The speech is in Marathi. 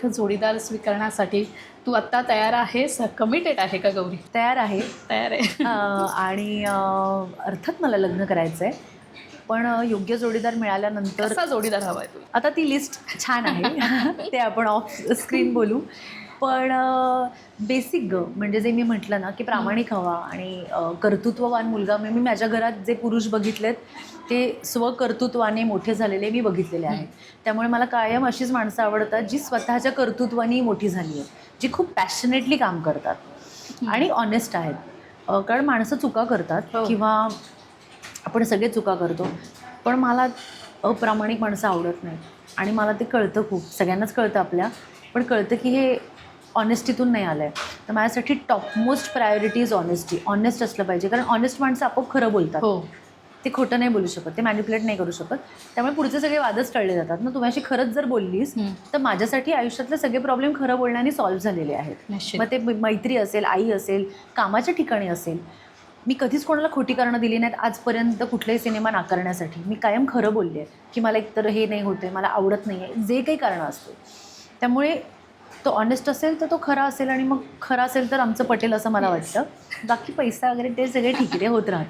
जोडीदार स्वीकारण्यासाठी तू आत्ता तयार आहेस, कमिटेड आहे का गौरी? तयार आहे. तयार आहे. आणि अर्थात मला लग्न करायचं आहे. पण योग्य जोडीदार मिळाल्यानंतर कसा जोडीदार हवा आहे तुला? आता ती लिस्ट छान आहे. ते आपण ऑफ स्क्रीन बोलू. पण बेसिक म्हणजे जे मी म्हटलं ना, की प्रामाणिक हवा आणि कर्तृत्ववान मुलगा. मी माझ्या घरात जे पुरुष बघितलेत ते स्वकर्तृत्वाने मोठे झालेले मी बघितलेले आहेत. त्यामुळे मला कायम अशीच माणसं आवडतात जी स्वतःच्या कर्तृत्वाने मोठी झाली आहेत, जी खूप पॅशनेटली काम करतात आणि ऑनेस्ट आहेत. कारण माणसं चुका करतात किंवा आपण सगळे चुका करतो, पण मला अप्रामाणिक माणसं आवडत नाहीत आणि मला ते कळतं खूप. सगळ्यांनाच कळतं आपल्या, पण कळतं की हे ऑनेस्टीतून नाही आलं आहे. तर माझ्यासाठी topmost priority is honesty. Honest असलं पाहिजे, कारण ऑनेस्ट माणसं आपोआप खरं बोलतात. ते खोटं नाही बोलू शकत, ते मॅनिप्युलेट नाही करू शकत. त्यामुळे पुढचे सगळे वादच टळले जातात ना. तू माझ्याशी खरंच जर बोललीस तर माझ्यासाठी आयुष्यातले सगळे प्रॉब्लेम खरं बोलण्याने सॉल्व्ह झालेले आहेत. मग ते मैत्री असेल, आई असेल, कामाच्या ठिकाणी असेल. मी कधीच कोणाला खोटी कारणं दिली नाहीत आजपर्यंत कुठलाही सिनेमा नाकारण्यासाठी. मी कायम खरं बोलले आहे की मला एकतर हे नाही होतं आहे, मला आवडत नाही आहे, जे काही कारणं असतील. त्यामुळे तो ऑनेस्ट असेल तर तो खरा असेल आणि मग खरा असेल तर आमचं पटेल असं मला वाटतं. बाकी पैसा वगैरे ते सगळे ठीक आहे, ते होत राहतं.